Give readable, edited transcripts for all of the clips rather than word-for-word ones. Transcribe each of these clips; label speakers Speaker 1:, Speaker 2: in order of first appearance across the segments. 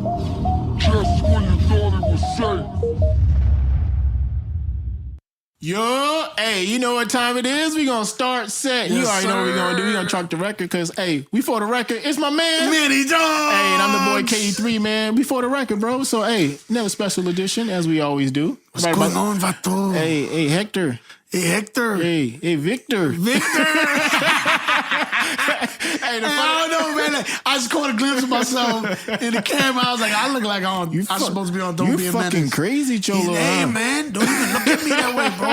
Speaker 1: Just when you thought it was safe.
Speaker 2: Yo, hey, you know what time it is? We gonna start set. You already know what we gonna do. We gonna truck the record because, hey, we for the record. It's my man,
Speaker 3: Manny Dog.
Speaker 2: Hey, and I'm the boy KD3, man. We for the record, bro. So, hey, another special edition as we always do.
Speaker 3: What's going on, Vato?
Speaker 2: Hey, Hector.
Speaker 3: Hey, Hector.
Speaker 2: Hey, Victor.
Speaker 3: Hey, I don't know, man. Like, I just caught a glimpse of myself in the camera. I was like, I look like I'm supposed to be on Don't Be a Menace.
Speaker 2: You fucking crazy, Cholo.
Speaker 3: Hey, man, don't even look at me that way, bro.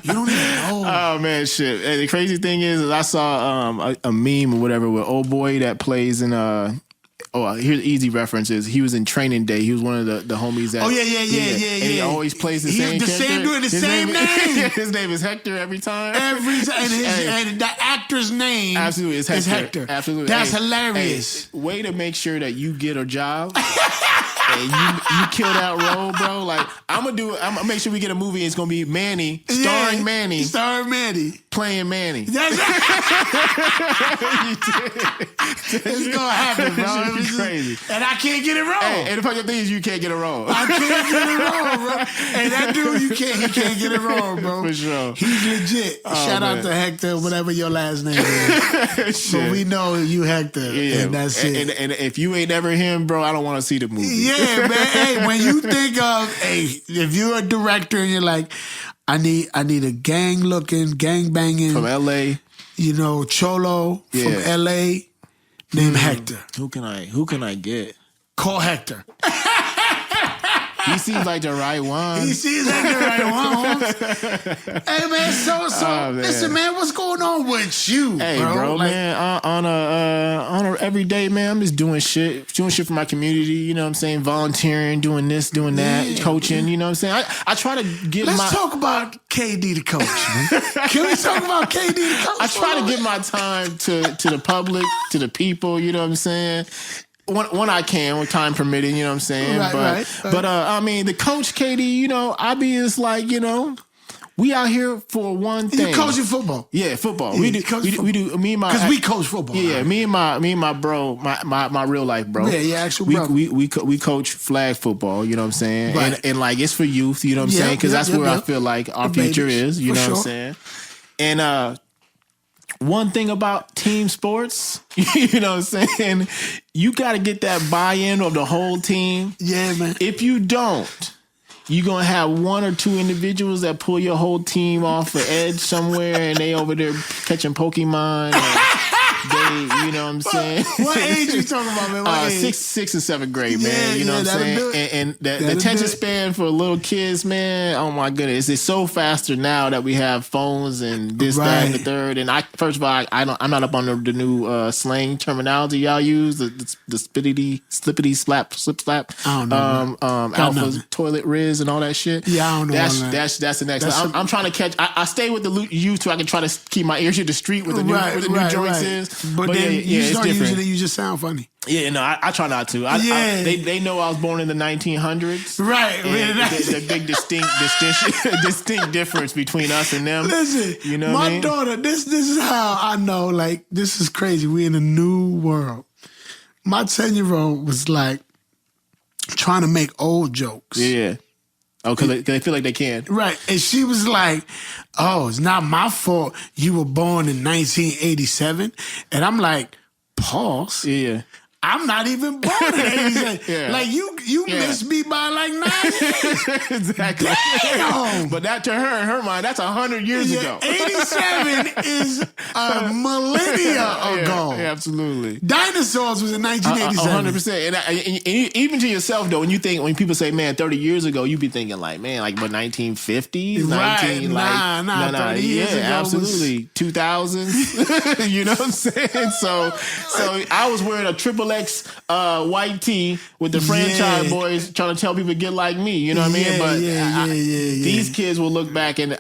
Speaker 3: You don't even know.
Speaker 2: Oh, man, shit. Hey, the crazy thing is I saw a meme or whatever with old boy that plays in here's easy references. He was in Training Day. He was one of the homies that.
Speaker 3: Oh yeah.
Speaker 2: And he always plays the same character.
Speaker 3: Doing the same name.
Speaker 2: His name is Hector every time.
Speaker 3: And the actor's name
Speaker 2: absolutely is Hector. Absolutely,
Speaker 3: that's hilarious.
Speaker 2: Hey, way to make sure that you get a job. And you kill that role, bro. Like I'm gonna make sure we get a movie. It's gonna be Manny, starring Manny, playing Manny.
Speaker 3: That's it's gonna happen, bro.
Speaker 2: It's crazy,
Speaker 3: and I can't get it wrong.
Speaker 2: Hey, and the funny thing is, you can't get it wrong.
Speaker 3: I can't get it wrong, bro. And that dude, he can't get it wrong, bro.
Speaker 2: For sure,
Speaker 3: he's legit. Shout out to Hector, whatever your last name is. So we know you Hector, and that's it.
Speaker 2: And if you ain't never him, bro, I don't want to see the movie.
Speaker 3: Yeah, man. Hey, when you think of, if you're a director and you're like, I need a gang banging
Speaker 2: from LA,
Speaker 3: Cholo from LA named Hector.
Speaker 2: Who can I get?
Speaker 3: Call Hector.
Speaker 2: He seems like the right one.
Speaker 3: Hey, man, so listen, man, what's going on with you,
Speaker 2: hey, bro? Man, on a everyday, man, I'm just doing shit for my community, you know what I'm saying? Volunteering, doing this, doing that, coaching, you know what I'm saying? I try to get
Speaker 3: Let's talk about KD the coach, man. Can we talk about KD the coach?
Speaker 2: I try to give my time to the public, to the people, you know what I'm saying? When I can, when time permitting, you know what I'm saying?
Speaker 3: Right.
Speaker 2: But I mean, the coach, KD, I be just like, we out here for one thing.
Speaker 3: You coaching football?
Speaker 2: Yeah, football.
Speaker 3: Yeah,
Speaker 2: we do. Me and my
Speaker 3: because we coach football.
Speaker 2: Yeah, right? me and my bro, my real life bro.
Speaker 3: Yeah, actual bro.
Speaker 2: We coach flag football. You know what I'm saying? Right. And like it's for youth. You know what I'm saying? Because that's where I feel like our future is. You know what I'm saying? And one thing about team sports, you know what I'm saying? You got to get that buy-in of the whole team.
Speaker 3: Yeah, man.
Speaker 2: If you don't, you're going to have one or two individuals that pull your whole team off the edge somewhere and they over there catching Pokemon. You know what I'm saying?
Speaker 3: What age you talking about, man? What age?
Speaker 2: Sixth and seventh grade, man. You know what I'm saying? And the attention span for little kids, man, oh my goodness. It's so faster now that we have phones and this, that, and the third. And first of all, I'm not up on the new slang terminology y'all use, the slippity slap, slip slap.
Speaker 3: I don't know.
Speaker 2: Alpha, toilet riz, and all that shit.
Speaker 3: Yeah, I don't know.
Speaker 2: That's the next one. I'm trying to catch. I stay with the youth so I can try to keep my ears to the street with the new joints is.
Speaker 3: But then you start
Speaker 2: it's
Speaker 3: using it, you just sound funny.
Speaker 2: Yeah, no, I try not to. They know I was born in the 1900s.
Speaker 3: Right.
Speaker 2: The big distinct difference between us and them.
Speaker 3: Listen,
Speaker 2: you know
Speaker 3: my daughter, this is how I know, like, this is crazy. We in a new world. My 10-year-old was like trying to make old jokes.
Speaker 2: Yeah. Oh, because they feel like they can.
Speaker 3: Right. And she was like, oh, it's not my fault you were born in 1987. And I'm like, pause?
Speaker 2: Yeah.
Speaker 3: I'm not even born in 87. Yeah. Like, you missed me by like 9 years.
Speaker 2: Exactly.
Speaker 3: Damn.
Speaker 2: But that to her, in her mind, that's 100 years ago.
Speaker 3: 87 is a millennia ago.
Speaker 2: Yeah, absolutely.
Speaker 3: Dinosaurs was in 1987.
Speaker 2: 100%. And even to yourself, though, when people say, man, 30 years ago, you be thinking like, man, like what, 1950s?
Speaker 3: Right. Nah, 30 years ago.
Speaker 2: Absolutely. 2000s. You know what I'm saying? So I was wearing a XXX white tee with the franchise boys trying to tell people to get like me. You know what I mean? But these kids will look back and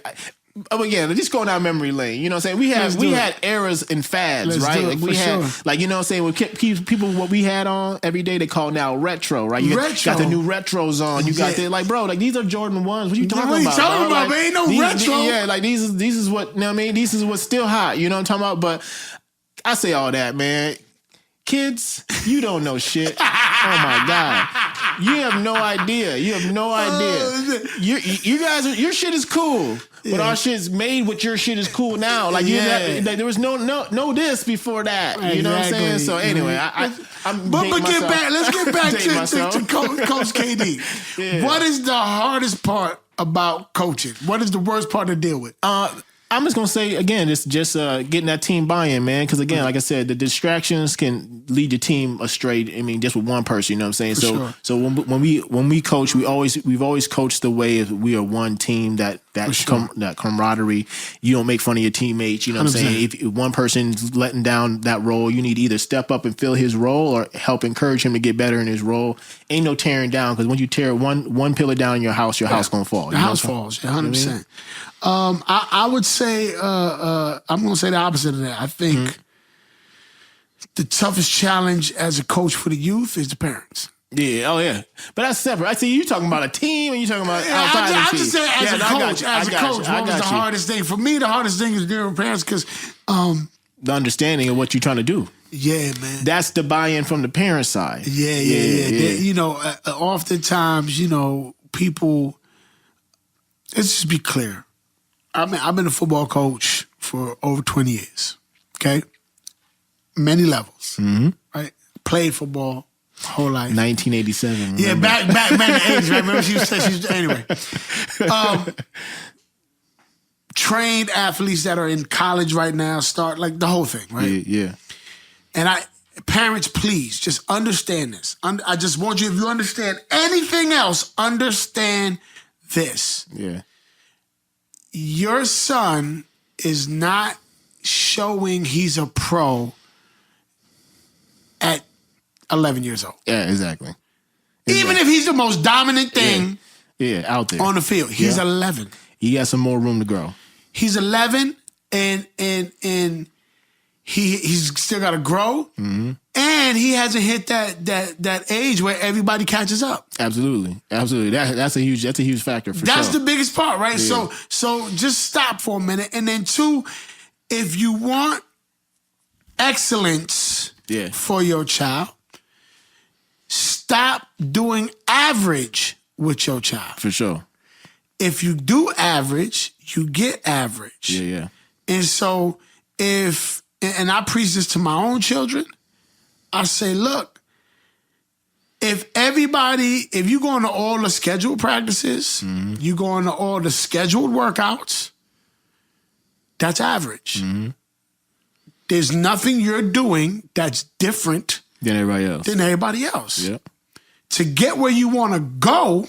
Speaker 2: again, just going down memory lane. You know what I'm saying? We had eras and fads, right? Like we had, like, you know what I'm saying? People, what we had on every day, they call now retro, right? You got the new retros on. You got the, like, bro, like these are Jordan 1s. What you talking about?
Speaker 3: What are you talking about,
Speaker 2: like,
Speaker 3: man? Ain't no retro.
Speaker 2: Yeah, like this is what, you know what I mean? This is what's still hot. You know what I'm talking about? But I say all that, man. Kids, you don't know shit. Oh my God. You have no idea. You have no idea. You guys, your shit is cool. But our shit's made with your shit is cool now. Like, like there was no this before that. You know what I'm saying? So anyway, let's get back
Speaker 3: to Coach KD. Yeah. What is the hardest part about coaching? What is the worst part to deal with?
Speaker 2: I'm just gonna say again, it's just getting that team buy-in, man. Because again, like I said, the distractions can lead your team astray. I mean, just with one person, you know what I'm saying? So when we coach, we've always coached the way of we are one team. That camaraderie. You don't make fun of your teammates. You know what I'm saying? If one person's letting down that role, you need to either step up and fill his role or help encourage him to get better in his role. Ain't no tearing down, because when you tear one pillar down in your house gonna fall.
Speaker 3: The house falls. 100%. I would say I'm going to say the opposite of that. I think the toughest challenge as a coach for the youth is the parents.
Speaker 2: Yeah, oh yeah, but that's separate. I see you talking about a team, and you talking about outside the team.
Speaker 3: I'm just saying, as a coach, what was the hardest thing for me? The hardest thing is dealing with parents, because
Speaker 2: the understanding of what you're trying to do.
Speaker 3: Yeah, man.
Speaker 2: That's the buy-in from the parent side.
Speaker 3: Yeah. You know, oftentimes, you know, people. Let's just be clear. I've been a football coach for over 20 years. Okay, many levels. Right, played football whole life.
Speaker 2: 1987. Remember?
Speaker 3: Yeah, back in the 80s. Right? Remember she was anyway. Trained athletes that are in college right now, start like the whole thing. Right.
Speaker 2: Yeah.
Speaker 3: And parents, please just understand this. I just want you, if you understand anything else, understand this.
Speaker 2: Yeah.
Speaker 3: Your son is not showing he's a pro at 11 years old.
Speaker 2: Yeah, exactly.
Speaker 3: Even if he's the most dominant thing
Speaker 2: out there
Speaker 3: on the field. He's 11.
Speaker 2: He got some more room to grow.
Speaker 3: He's 11 and he's still got to grow. And he hasn't hit that age where everybody catches up.
Speaker 2: Absolutely. That's a huge factor for sure.
Speaker 3: That's the biggest part, right? Yeah. So just stop for a minute. And then two, if you want excellence for your child, stop doing average with your child.
Speaker 2: For sure.
Speaker 3: If you do average, you get average.
Speaker 2: Yeah.
Speaker 3: And so and I preach this to my own children, I say, look, if you go into all the scheduled practices, you go into all the scheduled workouts, that's average. There's nothing you're doing that's different
Speaker 2: than everybody else.
Speaker 3: Yep. To get where you want to go,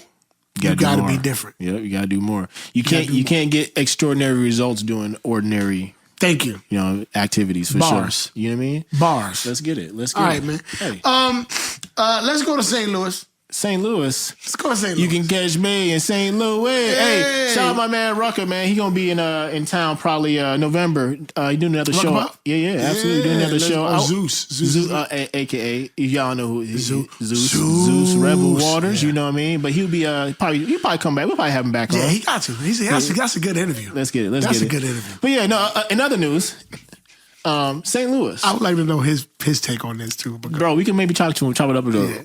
Speaker 3: you got to be different.
Speaker 2: Yep, you got to do more. You can't get extraordinary results doing ordinary.
Speaker 3: Thank you.
Speaker 2: You know, activities for
Speaker 3: Bars.
Speaker 2: sure. You know what I mean?
Speaker 3: Bars.
Speaker 2: Let's get it.
Speaker 3: All right, man.
Speaker 2: Hey.
Speaker 3: Let's go to St. Louis.
Speaker 2: St. Louis.
Speaker 3: Let's go to St. Louis.
Speaker 2: You can catch me in St. Louis. Hey, shout out my man Rucker, man. He gonna be in town probably November. He doing another show. Yeah, absolutely. Doing another show. Zeus, aka y'all know who Zeus Rebel Waters. You know what I mean? But he'll probably come back. We'll probably have him back on.
Speaker 3: Yeah, he got to. That's a good interview.
Speaker 2: Let's get it.
Speaker 3: That's a good interview.
Speaker 2: But yeah, no. In other news, St. Louis.
Speaker 3: I would like to know his take on this too.
Speaker 2: Bro, we can maybe chop it up a little. Yeah.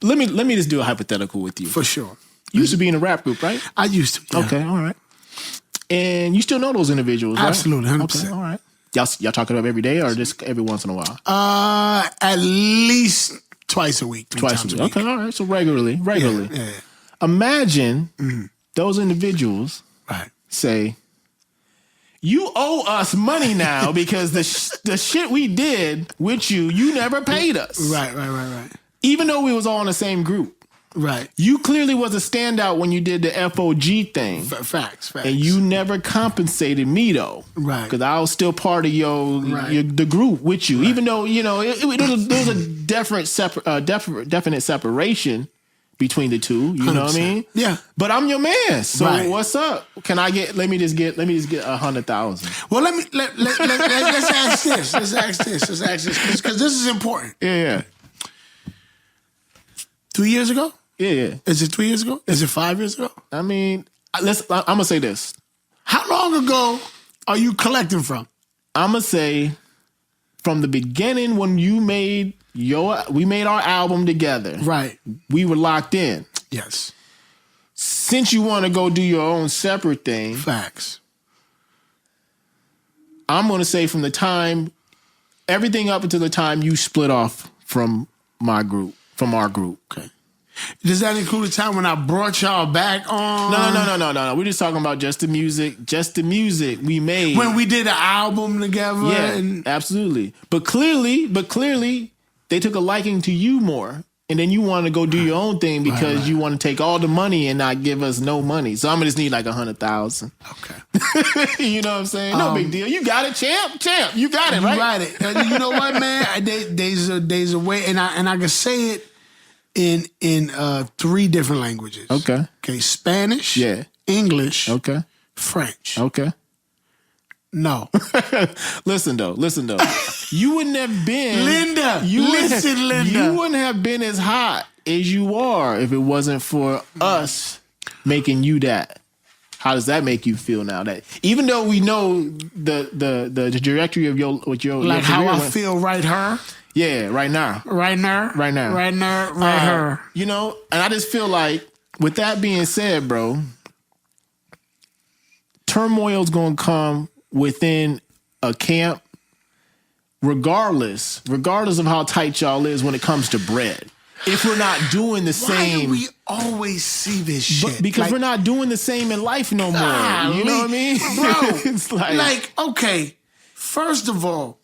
Speaker 2: Let me just do a hypothetical with you.
Speaker 3: For sure.
Speaker 2: You used to be in a rap group, right?
Speaker 3: I used to. Yeah.
Speaker 2: Okay, all right. And you still know those individuals, right?
Speaker 3: Absolutely, 100%.
Speaker 2: Okay, all right. Y'all talk it up every day or just every once in a while?
Speaker 3: At least twice a week.
Speaker 2: Twice a week. Okay, all right. So regularly.
Speaker 3: Yeah.
Speaker 2: Imagine those individuals say, you owe us money now because the shit we did with you never paid us.
Speaker 3: Right.
Speaker 2: Even though we was all in the same group.
Speaker 3: Right.
Speaker 2: You clearly was a standout when you did the FOG thing.
Speaker 3: Facts.
Speaker 2: And you never compensated me though.
Speaker 3: Right.
Speaker 2: Because I was still part of the group with you. Right. Even though, you know, there was a definite separation between the two. You 100%. Know what I mean?
Speaker 3: Yeah.
Speaker 2: But I'm your man. So what's up? Can I get let me just get 100,000.
Speaker 3: Well, let's ask this. Let's ask this. Because this is important.
Speaker 2: Yeah.
Speaker 3: 3 years ago?
Speaker 2: Yeah.
Speaker 3: Is it 3 years ago? Is it 5 years ago?
Speaker 2: I mean, I'm going to say this.
Speaker 3: How long ago are you collecting from?
Speaker 2: I'm going to say from the beginning when you made we made our album together.
Speaker 3: Right.
Speaker 2: We were locked in.
Speaker 3: Yes.
Speaker 2: Since you want to go do your own separate thing,
Speaker 3: Facts.
Speaker 2: I'm going to say from the time, everything up until the time you split off from our group.
Speaker 3: Okay. Does that include the time when I brought y'all back on?
Speaker 2: No. We're just talking about just the music we made.
Speaker 3: When we did an album together.
Speaker 2: Yeah, absolutely. But clearly, they took a liking to you more. And then you want to go do your own thing because you want to take all the money and not give us no money. So I'm going to just need like 100,000.
Speaker 3: Okay.
Speaker 2: You know what I'm saying? No big deal. You got it, champ. You got it, right?
Speaker 3: You got it. And you know what, man? There's a way, and I can say it in 3 different languages.
Speaker 2: Okay.
Speaker 3: Okay. Spanish.
Speaker 2: Yeah.
Speaker 3: English.
Speaker 2: Okay.
Speaker 3: French.
Speaker 2: Okay.
Speaker 3: No.
Speaker 2: Listen though. You wouldn't have been
Speaker 3: Linda.
Speaker 2: Linda. You wouldn't have been as hot as you are if it wasn't for us making you that. How does that make you feel now? That even though we know the trajectory of your
Speaker 3: like how I feel right her.
Speaker 2: Yeah, right now.
Speaker 3: Her.
Speaker 2: You know, and I just feel like with that being said, bro, turmoil's gonna come within a camp, regardless of how tight y'all is when it comes to bread. If we're not doing the same,
Speaker 3: why do we always see this shit?
Speaker 2: Because we're not doing the same in life no more. You know what I mean,
Speaker 3: bro?
Speaker 2: It's
Speaker 3: like okay, first of all,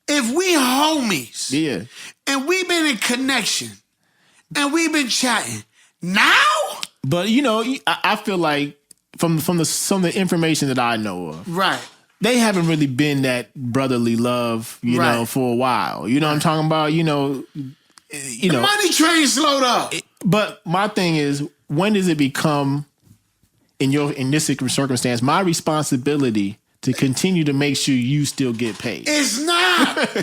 Speaker 3: if we homies,
Speaker 2: yeah,
Speaker 3: and we've been in connection, and we've been chatting now,
Speaker 2: but you know, I feel like. From some of the information that I know of.
Speaker 3: Right.
Speaker 2: They haven't really been that brotherly love, you know, for a while. You know what I'm talking about? You know. The
Speaker 3: money train slowed up.
Speaker 2: But my thing is, when does it become in this circumstance my responsibility to continue to make sure you still get paid?
Speaker 3: It's not.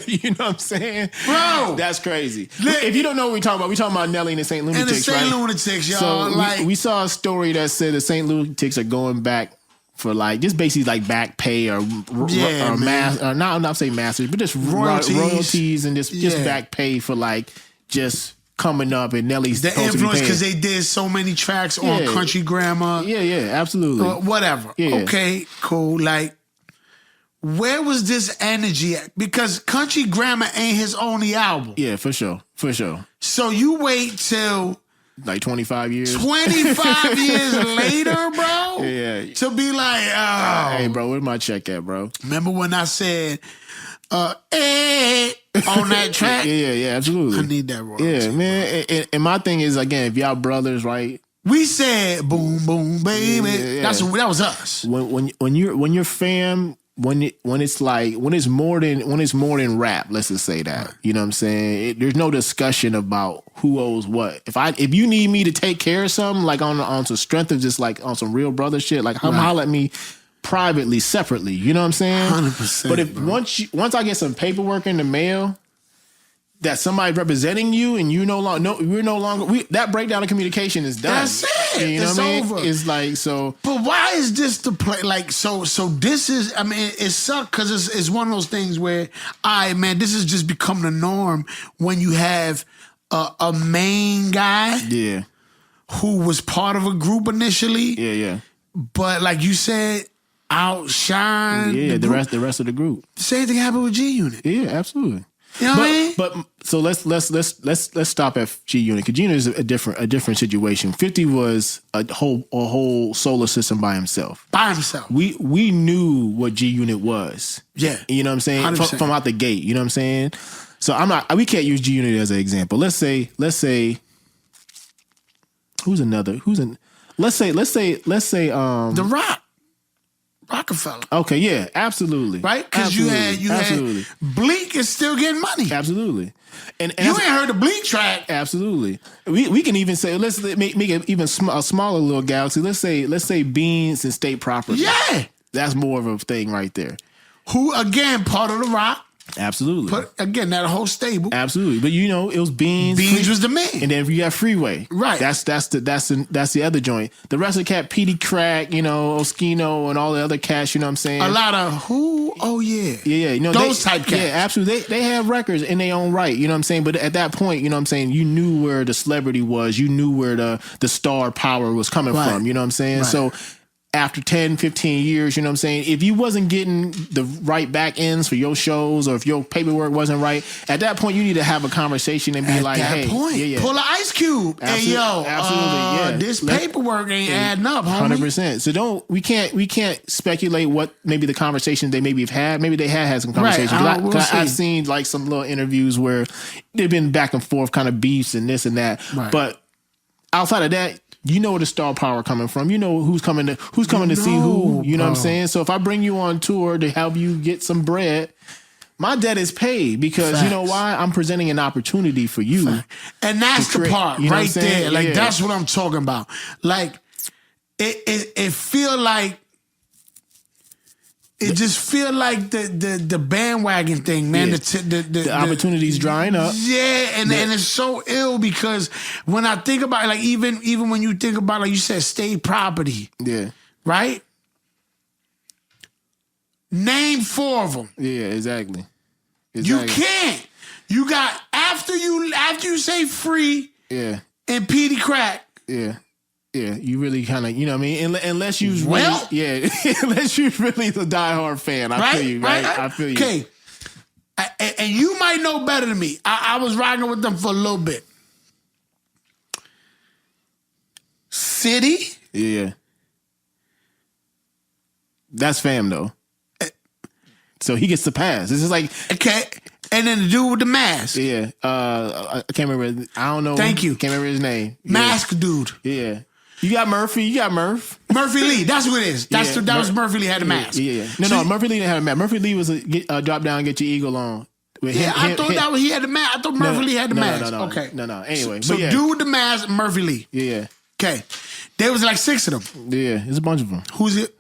Speaker 2: You know what I'm saying?
Speaker 3: Bro.
Speaker 2: That's crazy. If you don't know what we're talking about Nelly and the St. Lunatics,
Speaker 3: and the St. Lunatics, y'all.
Speaker 2: So we saw a story that said the St. Lunatics are going back for like just basically like back pay or not say masters, but just royalties and just back pay for like just coming up and Nelly's
Speaker 3: the influence because they did so many tracks on Country Grammar.
Speaker 2: Yeah, absolutely.
Speaker 3: Whatever. Yeah. Okay, cool. Like, where was this energy at? Because Country Grammar ain't his only album.
Speaker 2: Yeah, for sure.
Speaker 3: So you wait till
Speaker 2: like 25 years.
Speaker 3: 25 years later, bro?
Speaker 2: Yeah.
Speaker 3: To be like, oh.
Speaker 2: Hey, bro, where's my check at, bro?
Speaker 3: Remember when I said, on that track?
Speaker 2: Yeah, absolutely.
Speaker 3: I need that royalty.
Speaker 2: Yeah, man. And my thing is, again, if y'all brothers, right?
Speaker 3: We said, boom, boom, baby.
Speaker 2: Yeah.
Speaker 3: That was us.
Speaker 2: When you're fam, when it's more than rap, let's just say that. You know what I'm saying? There's no discussion about who owes what. If you need me to take care of something, like on some strength of just like on some real brother shit, like holler at me privately, separately. You know what I'm saying?
Speaker 3: 100%.
Speaker 2: But if once I get some paperwork in the mail that somebody's representing you and we're no longer that breakdown of communication is done.
Speaker 3: That's it.
Speaker 2: You know
Speaker 3: it's
Speaker 2: what I mean?
Speaker 3: over.
Speaker 2: It's like so.
Speaker 3: But why is this the play? Like so this is. I mean, it sucks because it's one of those things where, man, this has just become the norm when you have a main guy, who was part of a group initially, but like you said, outshine,
Speaker 2: the rest of the group.
Speaker 3: Same thing happened with G Unit.
Speaker 2: Yeah, absolutely.
Speaker 3: You know what I mean?
Speaker 2: But so let's stop at G Unit because G Unit is a different situation. 50 was a whole solar system by himself. We knew what G Unit was.
Speaker 3: Yeah,
Speaker 2: you know what I'm saying from out the gate. You know what I'm saying. So we can't use G Unit as an example. Let's say let's say
Speaker 3: The Rock. Rockefeller.
Speaker 2: Okay, yeah, absolutely.
Speaker 3: Right? Because you had Bleak is still getting money.
Speaker 2: Absolutely. And
Speaker 3: you ain't heard the Bleak track.
Speaker 2: Absolutely. We can even say, let's make it even a smaller little galaxy. Let's say Beans and State Property.
Speaker 3: Yeah.
Speaker 2: That's more of a thing right there.
Speaker 3: Who, again, part of The Rock.
Speaker 2: Absolutely.
Speaker 3: But again, that whole stable.
Speaker 2: Absolutely. But you know, it was Beans.
Speaker 3: Beans was the man.
Speaker 2: And then you got Freeway.
Speaker 3: Right.
Speaker 2: That's the other joint. The rest of the cat, Petey Crack, you know, Oskino and all the other cats, you know what I'm saying?
Speaker 3: A lot of who? Oh yeah.
Speaker 2: Yeah. You know,
Speaker 3: those type cats.
Speaker 2: Yeah, absolutely. They have records in their own right, you know what I'm saying? But at that point, you know what I'm saying, you knew where the celebrity was, you knew where the star power was coming from, you know what I'm saying?
Speaker 3: Right.
Speaker 2: So after 10, 15 years, you know what I'm saying? If you wasn't getting the right back ends for your shows or if your paperwork wasn't right, at that point, you need to have a conversation and be
Speaker 3: At
Speaker 2: like,
Speaker 3: that
Speaker 2: hey,
Speaker 3: point, pull an Ice Cube. Hey, yo, this paperwork ain't adding up, homie.
Speaker 2: 100%. So we can't speculate what maybe the conversations they maybe have had. Maybe they had some conversations.
Speaker 3: Right,
Speaker 2: I've seen like some little interviews where they've been back and forth kind of beefs and this and that. Right. But outside of that, you know where the star power coming from. You know who's coming to see who. You know what I'm saying? So if I bring you on tour to help you get some bread, my debt is paid because you know why? I'm presenting an opportunity for you.
Speaker 3: And that's the part right there. Like that's what I'm talking about. Like it feel like it just feel like the bandwagon thing, man.
Speaker 2: Yeah. The opportunity's drying up.
Speaker 3: Yeah, and it's so ill because when I think about it, like even when you think about, like you said, state property.
Speaker 2: Yeah.
Speaker 3: Right? Name 4 of them.
Speaker 2: Yeah, exactly.
Speaker 3: You can't. You got after you say Free.
Speaker 2: Yeah.
Speaker 3: And Petey Crack.
Speaker 2: Yeah. Yeah, you really kind of, you know what I mean? Unless you unless you're really the diehard fan. I feel you, right? I feel you.
Speaker 3: Okay. And you might know better than me. I was riding with them for a little bit. City?
Speaker 2: Yeah. That's fam, though. So he gets the pass. This is like...
Speaker 3: Okay. And then the dude with the mask.
Speaker 2: Yeah. I can't remember. I don't know.
Speaker 3: Thank you.
Speaker 2: Can't remember his name.
Speaker 3: Mask dude.
Speaker 2: Yeah. You got Murphy. You got Murph.
Speaker 3: Murphy Lee. That's who it is. That was Murphy Lee had a mask.
Speaker 2: Yeah. No, Murphy Lee didn't have a mask. Murphy Lee was a drop down, get your eagle on.
Speaker 3: I thought he had the mask. I thought Murphy Lee had the mask.
Speaker 2: No.
Speaker 3: Okay.
Speaker 2: No. Anyway.
Speaker 3: So dude with the mask, Murphy Lee.
Speaker 2: Yeah.
Speaker 3: Okay. There was like 6 of them.
Speaker 2: Yeah. There's a bunch of them.
Speaker 3: Who's it?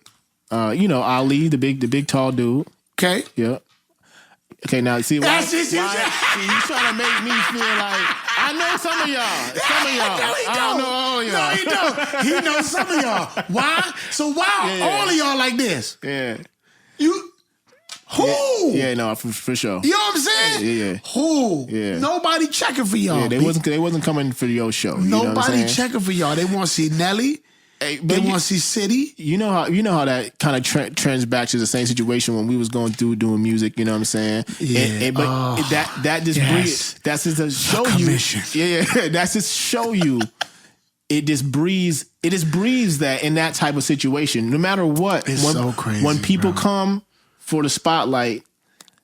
Speaker 2: You know, Ali, the big tall dude.
Speaker 3: Okay.
Speaker 2: Yeah. Okay, now see why you trying to make me feel like I know some of y'all. I don't know all of y'all.
Speaker 3: No, he don't. He knows some of y'all. Why? So why all of y'all like this?
Speaker 2: Yeah.
Speaker 3: Who?
Speaker 2: Yeah, no, for sure.
Speaker 3: You know what I'm saying?
Speaker 2: Yeah.
Speaker 3: Who?
Speaker 2: Yeah.
Speaker 3: Nobody checking for y'all.
Speaker 2: Yeah, they wasn't coming for your show.
Speaker 3: Nobody checking for y'all. They want to see Nelly. They want to see City.
Speaker 2: You know how that kind of trends back to the same situation when we was going through doing music. You know what I'm saying?
Speaker 3: Yeah.
Speaker 2: But that just breeds. That's just to show you. Yeah. That's just show you. It just breeds. It just breeds that in that type of situation. No matter what,
Speaker 3: it's so crazy.
Speaker 2: When people come for the spotlight,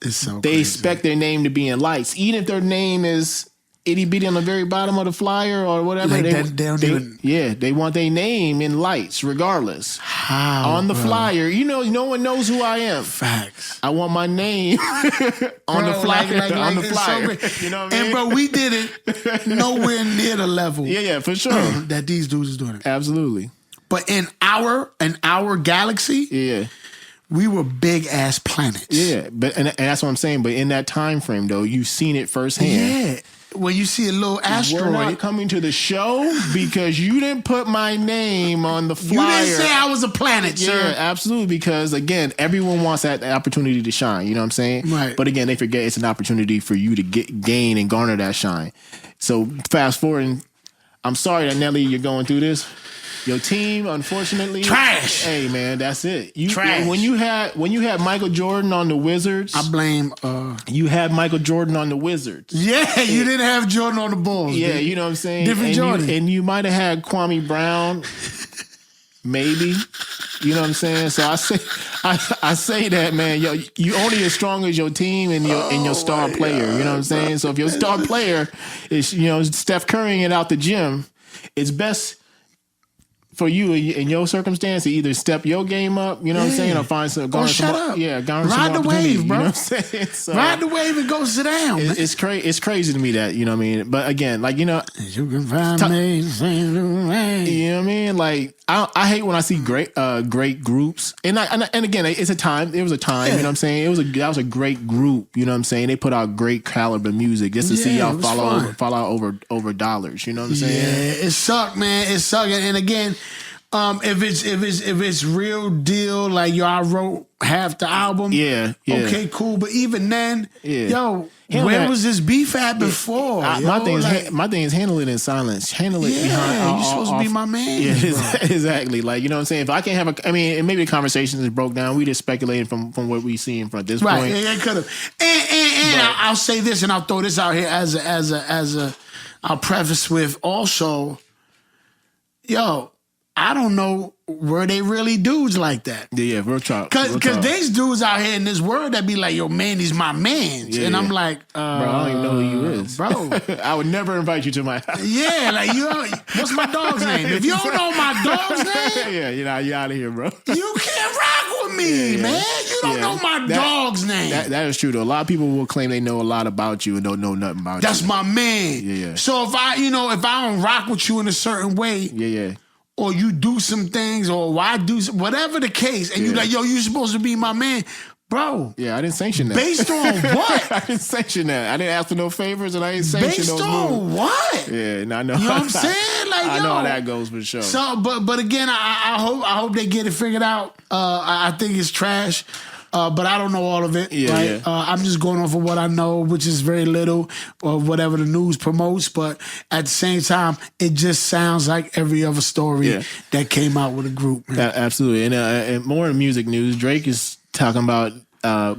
Speaker 3: it's so
Speaker 2: they expect their name to be in lights, even if their name is itty bitty on the very bottom of the flyer or whatever.
Speaker 3: Like
Speaker 2: they want their name in lights regardless.
Speaker 3: How?
Speaker 2: On the flyer. You know, no one knows who I am.
Speaker 3: Facts.
Speaker 2: I want my name on the flyer. On the flyer.
Speaker 3: So
Speaker 2: you know what I mean?
Speaker 3: And bro, we did it nowhere near the level.
Speaker 2: Yeah, for sure.
Speaker 3: That these dudes is doing it.
Speaker 2: Absolutely.
Speaker 3: But in our galaxy, we were big ass planets.
Speaker 2: Yeah, and that's what I'm saying. But in that time frame, though, you've seen it firsthand.
Speaker 3: Yeah. When you see a little asteroid.
Speaker 2: We're not coming to the show because you didn't put my name on the flyer.
Speaker 3: You didn't say I was a planet, sir.
Speaker 2: Yeah, absolutely. Because again, everyone wants that opportunity to shine. You know what I'm saying?
Speaker 3: Right.
Speaker 2: But again, they forget it's an opportunity for you to gain and garner that shine. So fast forward, and I'm sorry that Nelly, you're going through this. Your team, unfortunately,
Speaker 3: trash.
Speaker 2: Hey man, that's it.
Speaker 3: Trash.
Speaker 2: When you had Michael Jordan on the Wizards,
Speaker 3: I blame.
Speaker 2: You had Michael Jordan on the Wizards.
Speaker 3: Yeah, you didn't have Jordan on the Bulls.
Speaker 2: Yeah,
Speaker 3: dude.
Speaker 2: you know what I'm saying.
Speaker 3: Different Jordan.
Speaker 2: And you might have had Kwame Brown, maybe. You know what I'm saying. So I say that, man. Yo, you only as strong as your team and your star player. You know what I'm saying. So if your star player is Steph Currying it out the gym, it's best for you in your circumstance to either step your game up, you know what I'm saying, or find some.
Speaker 3: Shut up.
Speaker 2: Yeah, garner
Speaker 3: ride
Speaker 2: some
Speaker 3: the
Speaker 2: opportunity,
Speaker 3: wave, bro.
Speaker 2: You know what I'm saying? So,
Speaker 3: ride the wave and go sit down.
Speaker 2: It's crazy. It's crazy to me that you know what I mean. But again, like
Speaker 3: you can find me.
Speaker 2: You know what I mean? Like I hate when I see great groups, and again, it's a time. It was a time. You know what I'm saying? That was a great group. You know what I'm saying? They put out great caliber music just to see y'all fall out over dollars. You know what I'm saying?
Speaker 3: Yeah, it sucked, man. It sucked. And again, if it's real deal, like I wrote half the album.
Speaker 2: Yeah.
Speaker 3: Okay, cool. But even then, where was this beef at before?
Speaker 2: My thing is handle it in silence. Handle it behind.
Speaker 3: You're supposed to be my man.
Speaker 2: Yeah, exactly. Like you know what I'm saying. If I can't have and maybe the conversation is broke down. We just speculating from what we see in front this point.
Speaker 3: Right. Yeah, it could have. And I'll say this, and I'll throw this out here as a. I'll preface with also, I don't know were they really dudes like that.
Speaker 2: Yeah, real talk.
Speaker 3: Because there's dudes out here in this world that be like, yo, man, he's my man. And I'm like,
Speaker 2: bro, I don't even know who you is.
Speaker 3: Bro.
Speaker 2: I would never invite you to my house.
Speaker 3: Yeah, like, what's my dog's name? If you don't know my dog's name,
Speaker 2: you're out of here, bro.
Speaker 3: You can't rock with me, man. You don't know my dog's name.
Speaker 2: That is true, though. A lot of people will claim they know a lot about you and don't know nothing about you.
Speaker 3: That's my man.
Speaker 2: Yeah.
Speaker 3: So if I don't rock with you in a certain way, or you do some things, or I do whatever the case, and you like, yo, you supposed to be my man, bro.
Speaker 2: Yeah, I didn't sanction that.
Speaker 3: Based on what?
Speaker 2: I didn't sanction that. I didn't ask for no favors, and I didn't sanction those moves.
Speaker 3: Based on what?
Speaker 2: Yeah, I know.
Speaker 3: You know what I'm saying? Like,
Speaker 2: I know how that goes for sure.
Speaker 3: So, but again, I hope they get it figured out. I think it's trash. But I don't know all of it, right?
Speaker 2: Yeah.
Speaker 3: I'm just going off of what I know, which is very little, or whatever the news promotes. But at the same time, it just sounds like every other story that came out with a group. Man.
Speaker 2: Absolutely. And more in music news, Drake is talking about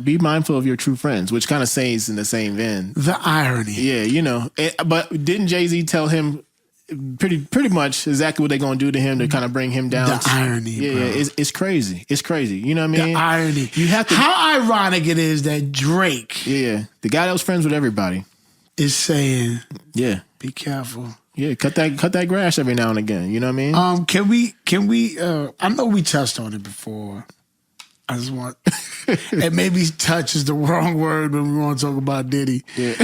Speaker 2: be mindful of your true friends, which kind of says in the same vein.
Speaker 3: The irony.
Speaker 2: Yeah, but didn't Jay-Z tell him pretty much exactly what they're going to do to him to kind of bring him down?
Speaker 3: The irony, bro.
Speaker 2: It's crazy. It's crazy. You know what I mean?
Speaker 3: The irony.
Speaker 2: You have to.
Speaker 3: How ironic it is that Drake,
Speaker 2: the guy that was friends with everybody,
Speaker 3: is saying,
Speaker 2: be
Speaker 3: careful.
Speaker 2: Yeah, cut that grass every now and again. You know what I mean?
Speaker 3: Can we? I know we touched on it before. I just want, and maybe touch is the wrong word when we want to talk about Diddy.
Speaker 2: Yeah.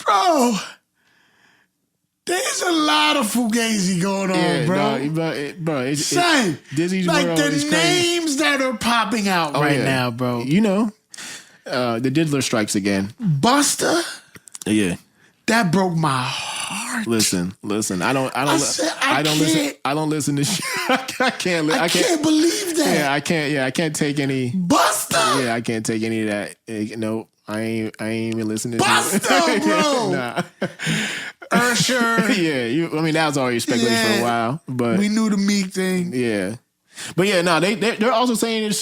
Speaker 3: Bro, there's a lot of fugazi going on, bro. Son,
Speaker 2: Dizzy's
Speaker 3: like
Speaker 2: world
Speaker 3: the
Speaker 2: is
Speaker 3: names that are popping out now, bro.
Speaker 2: You know, the Diddler strikes again.
Speaker 3: Buster, that broke my heart.
Speaker 2: Listen. I don't listen to shit. I can't
Speaker 3: believe that.
Speaker 2: Yeah, I can't take any
Speaker 3: Buster.
Speaker 2: Yeah, I can't take any of that. No. I ain't even listening to
Speaker 3: Buster, bro.
Speaker 2: Nah.
Speaker 3: Usher.
Speaker 2: That was already speculation for a while. But
Speaker 3: we knew the Meek thing.
Speaker 2: Yeah. But they're also saying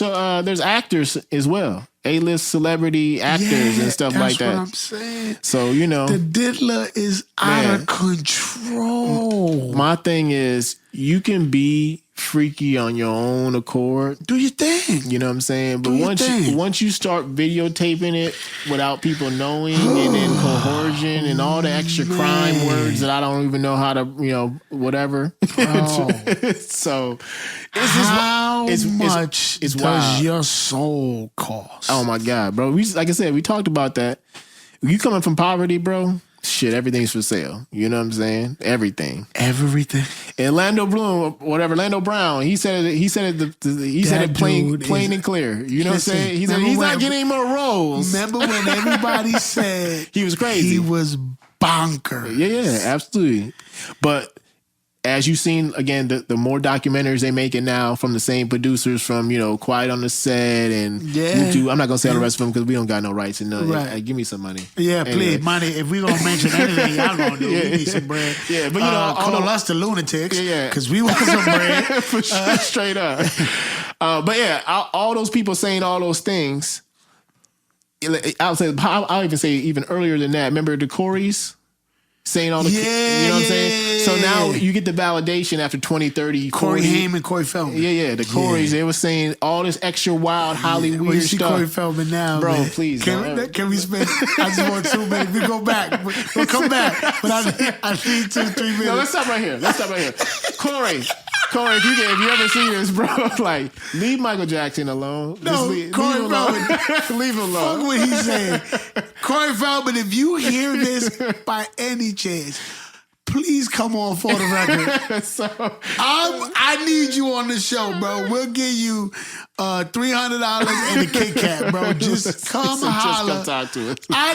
Speaker 2: there's actors as well. A-list celebrity actors and stuff like that.
Speaker 3: That's what I'm saying.
Speaker 2: So,
Speaker 3: the Diddler is out of control.
Speaker 2: My thing is, you can be freaky on your own accord.
Speaker 3: Do your thing.
Speaker 2: You know what I'm saying? But once you start videotaping it without people knowing and then coercion and all the extra crime words that I don't even know how to, whatever. So
Speaker 3: how much
Speaker 2: does
Speaker 3: wild. Your soul cost?
Speaker 2: Oh my God, bro. Like I said, we talked about that. You coming from poverty, bro? Shit, everything's for sale. You know what I'm saying? Everything. And Lando Brown, he said it plain and clear. You know what I'm saying? He said he's not getting any more roles.
Speaker 3: Remember when everybody said
Speaker 2: he was crazy?
Speaker 3: He was bonkers.
Speaker 2: Yeah, absolutely. But as you've seen, again, the more documentaries they make it now from the same producers from, Quiet on the Set and YouTube. I'm not going to say all the rest of them because we don't got no rights and none. Right. Hey, give me some money.
Speaker 3: Yeah, anyway. Please, money. If we going to mention anything y'all going to do, we need some bread.
Speaker 2: Yeah, but
Speaker 3: call us the lunatics because we want some bread.
Speaker 2: For sure, straight up. But all those people saying all those things, I'll even say even earlier than that. Remember the Coreys? saying all the, you know what I'm saying? So now you get the validation after 20, 30, 40.
Speaker 3: Corey Haim and Corey Feldman.
Speaker 2: Yeah, the Corys, they were saying all this extra wild Hollywood
Speaker 3: Well, you see
Speaker 2: stuff.
Speaker 3: Corey Feldman now,
Speaker 2: bro,
Speaker 3: man.
Speaker 2: please.
Speaker 3: Can we spend, I just want 2 minutes. We go back. We'll come back. But I need 2, 3 minutes.
Speaker 2: No, let's stop right here. Corey, if you ever see this, bro, like, leave Michael Jackson alone.
Speaker 3: No,
Speaker 2: leave
Speaker 3: Corey
Speaker 2: him alone.
Speaker 3: Feldman.
Speaker 2: Leave him alone.
Speaker 3: Fuck what he's saying. Corey Feldman, if you hear this by any chance, please come on For the Record. I need you on the show, bro. We'll give you $300 and a Kit Kat, bro. Just come holler.
Speaker 2: Just come talk to us.
Speaker 3: I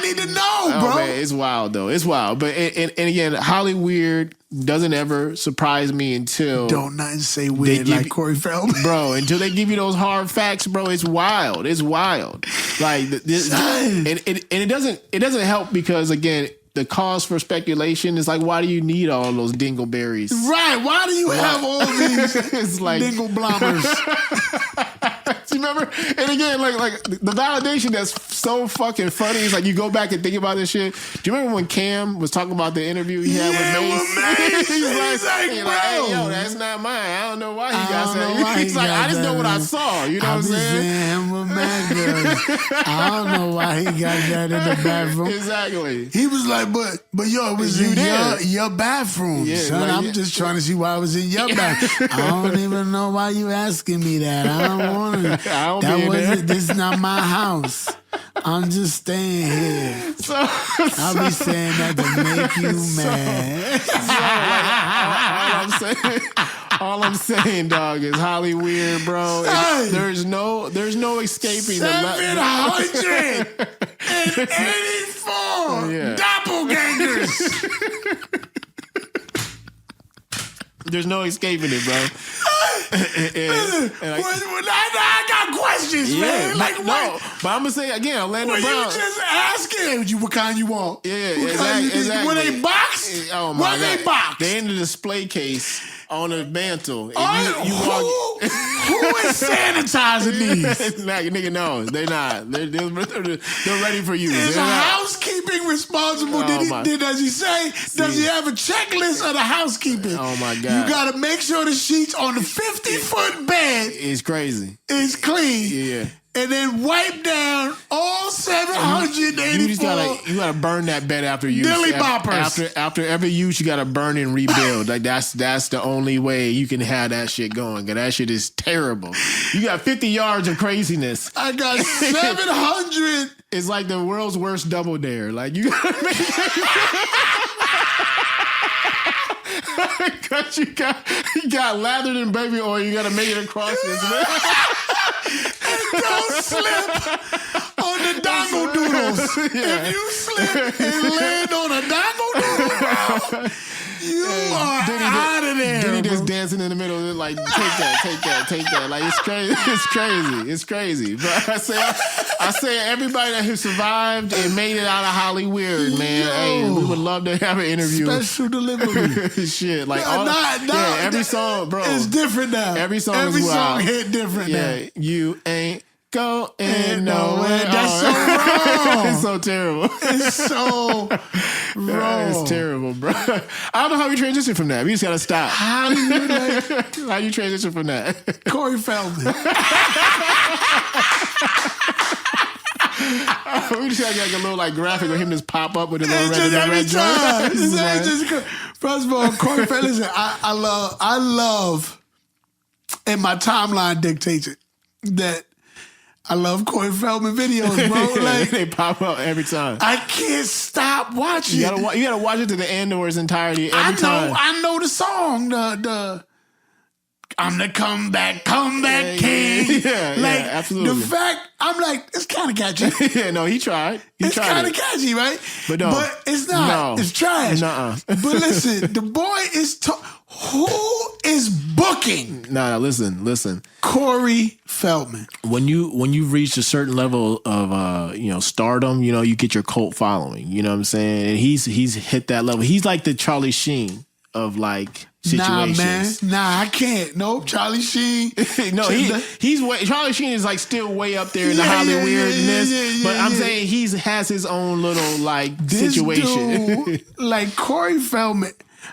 Speaker 3: need to know, bro.
Speaker 2: Man, it's wild though. It's wild. But and again, Hollywood doesn't ever surprise me until
Speaker 3: don't nothing say weird like Corey Feldman,
Speaker 2: bro. Until they give you those hard facts, bro. It's wild. It's wild. Like this, and it doesn't help because again, the cause for speculation is like, why do you need all those dingleberries?
Speaker 3: Right. Why do you have all these
Speaker 2: it's like,
Speaker 3: dingleblommers?
Speaker 2: You remember? And again, like the validation that's so fucking funny is like you go back and think about this shit. Do you remember when Cam was talking about the interview he had with Mace? He's like, hey, yo, that's not mine. I don't know why he got that. He's like, I just know what I saw. You know what I'm saying?
Speaker 3: Him with my girl. I don't know why he got that in the bathroom.
Speaker 2: Exactly.
Speaker 3: He was like, but yo, it was in your bathroom, son. Like, I'm just trying to see why I was in your bathroom. I don't even know why you asking me that. I don't want to. This is not my house. I'm just staying here. I'll be saying that to make you mad.
Speaker 2: All I'm saying, dog, is Hollywood, bro.
Speaker 3: Hey,
Speaker 2: there's no escaping
Speaker 3: 784 doppelgangers.
Speaker 2: There's no escaping it, bro.
Speaker 3: I got questions, man. Like,
Speaker 2: no, but I'm gonna say again, Orlando Brown.
Speaker 3: You just asking what kind you want.
Speaker 2: Yeah, exactly.
Speaker 3: Were they boxed?
Speaker 2: Oh my God.
Speaker 3: Were they boxed?
Speaker 2: They in the display case on a mantle.
Speaker 3: Who is sanitizing these?
Speaker 2: Nigga, no, they're not. They're ready for you.
Speaker 3: Is housekeeping responsible? Does he say? Does he have a checklist of the housekeeping?
Speaker 2: Oh my God!
Speaker 3: You got to make sure the sheets on the 50-foot bed
Speaker 2: is crazy.
Speaker 3: Is clean.
Speaker 2: Yeah.
Speaker 3: And then wipe down all 784.
Speaker 2: You gotta burn that bed after use.
Speaker 3: Dilly boppers.
Speaker 2: After every use, you gotta burn and rebuild. Like that's the only way you can have that shit going. Cause that shit is terrible. You got 50 yards of craziness.
Speaker 3: I got 700.
Speaker 2: It's like the world's worst double dare. Like you gotta make Cause you got lathered in baby oil. You gotta make it across this, man.
Speaker 3: And don't slip on the dongle doodles. Yeah. If you slip and land on a dongle doodle, bro, you are out of there.
Speaker 2: Then he just dancing in the middle, like take that. Like it's crazy. But I say everybody that has survived and made it out of Hollywood, man. Hey, we would love to have an interview.
Speaker 3: Special delivery.
Speaker 2: Shit, like every song, bro.
Speaker 3: It's different now.
Speaker 2: Every song
Speaker 3: hit different now.
Speaker 2: You ain't going nowhere.
Speaker 3: That's so wrong.
Speaker 2: It's so terrible.
Speaker 3: It's so wrong.
Speaker 2: It's terrible, bro. I don't know how we transition from that. We just gotta stop.
Speaker 3: How do you
Speaker 2: how you transition from that?
Speaker 3: Corey Feldman.
Speaker 2: We just had like a little like graphic of him just pop up with a little red joint.
Speaker 3: First of all, Corey Feldman. Listen, I love, and my timeline dictates it, that I love Corey Feldman videos, bro. Like,
Speaker 2: they pop up every time.
Speaker 3: I can't stop watching.
Speaker 2: You gotta watch it to the end or its entirety every time.
Speaker 3: I know the song. The I'm the comeback king.
Speaker 2: Yeah, absolutely.
Speaker 3: The fact I'm like, it's kind of catchy.
Speaker 2: Yeah, no, he tried.
Speaker 3: It's kind of catchy, right?
Speaker 2: But no,
Speaker 3: but it's not. No. It's trash.
Speaker 2: Nuh-uh.
Speaker 3: But listen, the boy is who is booking?
Speaker 2: No, listen.
Speaker 3: Corey Feldman.
Speaker 2: When you've reached a certain level of stardom, you get your cult following. You know what I'm saying? And he's hit that level. He's like the Charlie Sheen of like situations.
Speaker 3: Nah, man. Nah, I can't. Nope. Charlie Sheen.
Speaker 2: No, Charlie Sheen is like still way up there in the Hollywood weirdness. But I'm saying he has his own little like
Speaker 3: this
Speaker 2: situation.
Speaker 3: Dude, like Corey Feldman,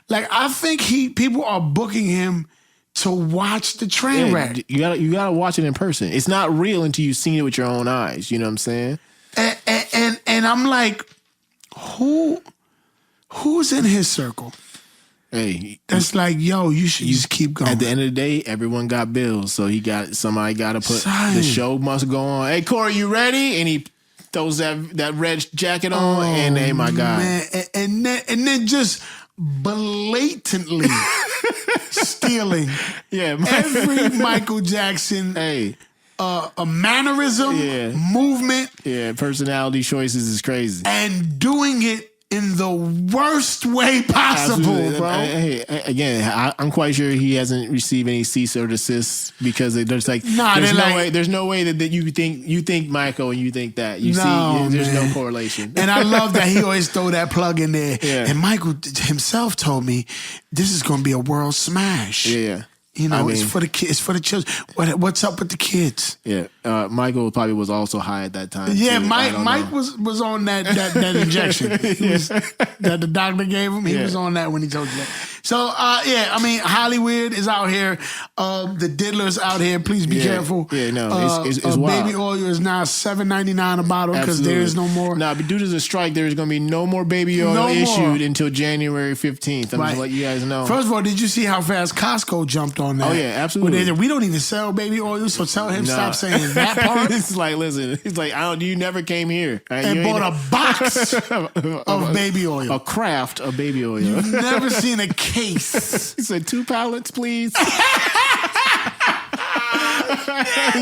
Speaker 3: like I think people are booking him to watch the train wreck.
Speaker 2: You gotta watch it in person. It's not real until you've seen it with your own eyes. You know what I'm saying?
Speaker 3: And I'm like, who's in his circle?
Speaker 2: Hey,
Speaker 3: that's like, yo, you should just keep going.
Speaker 2: At the end of the day, everyone got bills, so somebody got to put the show must go on. Hey, Corey, you ready? And he throws that red jacket on, and hey, my God,
Speaker 3: man, and then just blatantly stealing, every Michael Jackson, a mannerism, movement,
Speaker 2: personality choices is crazy,
Speaker 3: and doing it in the worst way possible,
Speaker 2: absolutely.
Speaker 3: Bro.
Speaker 2: Again, I'm quite sure he hasn't received any cease or desist because there's like there's no way that you think Michael and you think that there's no correlation.
Speaker 3: And I love that he always throw that plug in there. Yeah. And Michael himself told me this is going to be a world smash.
Speaker 2: Yeah.
Speaker 3: You know, it's for the kids. It's for the children. What's up with the kids?
Speaker 2: Yeah, Michael probably was also high at that time.
Speaker 3: Yeah,
Speaker 2: too.
Speaker 3: Mike was on that injection that the doctor gave him. He was on that when he told you that. So I mean, Hollywood is out here. The diddlers out here. Please be careful.
Speaker 2: Yeah, no, it's wild.
Speaker 3: Baby oil is now $7.99 a bottle because there is no more.
Speaker 2: Nah, but due to the strike, there is going to be no more baby oil issued until January 15th. I'm just letting you guys know.
Speaker 3: First of all, did you see how fast Costco jumped on that?
Speaker 2: Oh yeah, absolutely.
Speaker 3: We don't even sell baby oil, so tell him stop saying that part.
Speaker 2: It's like, listen, it's like you never came here
Speaker 3: and bought a box of baby oil,
Speaker 2: a craft of baby oil.
Speaker 3: You've never seen a case.
Speaker 2: He said 2 pallets, please.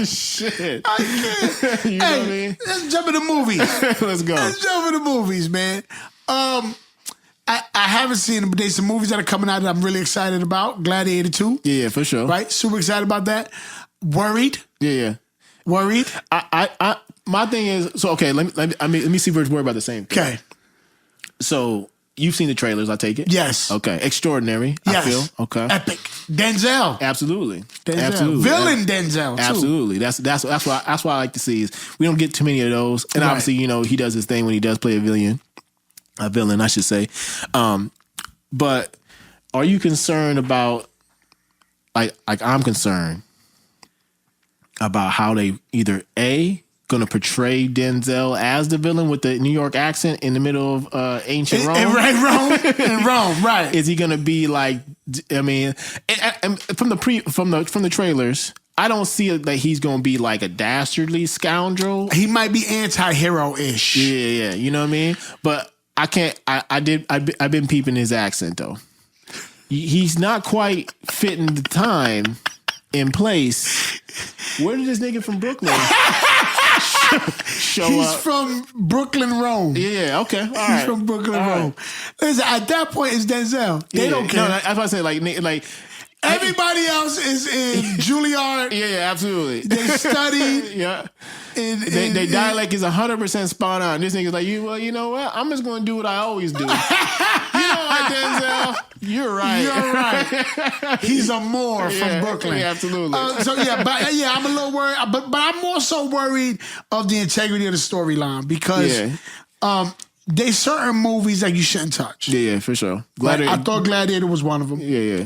Speaker 2: Shit,
Speaker 3: I can't.
Speaker 2: You know what I mean?
Speaker 3: Let's jump into movies.
Speaker 2: Let's go.
Speaker 3: Let's jump into movies, man. I haven't seen them, but there's some movies that are coming out that I'm really excited about. Gladiator 2.
Speaker 2: Yeah, for sure.
Speaker 3: Right? Super excited about that. Worried.
Speaker 2: Yeah.
Speaker 3: Worried.
Speaker 2: My thing is, so okay, let me see if we're worried about the same thing.
Speaker 3: Okay.
Speaker 2: So you've seen the trailers, I take it?
Speaker 3: Yes.
Speaker 2: Okay. Extraordinary,
Speaker 3: yes.
Speaker 2: I feel. Okay.
Speaker 3: Epic. Denzel.
Speaker 2: Absolutely.
Speaker 3: Denzel.
Speaker 2: Absolutely.
Speaker 3: Villain Denzel, too.
Speaker 2: Absolutely. That's what I like to see is we don't get too many of those. And obviously, he does his thing when he does play a villain, I should say. But are you concerned about like I'm concerned about how they either going to portray Denzel as the villain with the New York accent in the middle of ancient Rome?
Speaker 3: In Rome, right.
Speaker 2: Is he going to be like, I mean, and from the trailers, I don't see it that he's going to be like a dastardly scoundrel.
Speaker 3: He might be anti-hero-ish.
Speaker 2: Yeah, you know what I mean? But I can't, I've been peeping his accent though. He's not quite fitting the time and place. Where did this nigga from Brooklyn show
Speaker 3: He's
Speaker 2: up?
Speaker 3: from Brooklyn, Rome.
Speaker 2: Yeah, okay.
Speaker 3: He's from Brooklyn, Rome. Listen, at that point, it's Denzel. They don't care.
Speaker 2: No, that's what I say. Like
Speaker 3: everybody else is in Juilliard.
Speaker 2: Yeah, absolutely.
Speaker 3: They study.
Speaker 2: Yeah. They dialect is 100% spot on. This nigga's like, you know what? I'm just going to do what I always do. You know what, Denzel? You're right.
Speaker 3: He's a Moor from Brooklyn.
Speaker 2: Yeah, absolutely.
Speaker 3: I'm a little worried. But I'm more so worried of the integrity of the storyline because there's certain movies that you shouldn't touch.
Speaker 2: Yeah, for sure.
Speaker 3: I thought Gladiator was one of them.
Speaker 2: Yeah.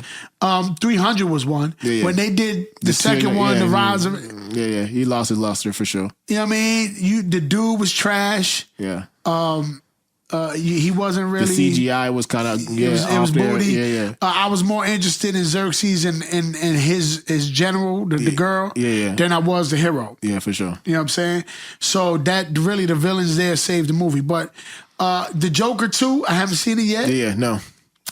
Speaker 3: 300 was one.
Speaker 2: Yeah.
Speaker 3: When they did the second one, The Rise of...
Speaker 2: Yeah. He lost his luster for sure.
Speaker 3: You know what I mean? The dude was trash.
Speaker 2: Yeah.
Speaker 3: He wasn't really...
Speaker 2: The CGI was kind of... it was
Speaker 3: booty.
Speaker 2: Yeah.
Speaker 3: I was more interested in Xerxes and his general, the girl, than I was the hero.
Speaker 2: Yeah, for sure.
Speaker 3: You know what I'm saying? So that really, the villains there saved the movie. But the Joker 2, I haven't seen it yet.
Speaker 2: Yeah, no.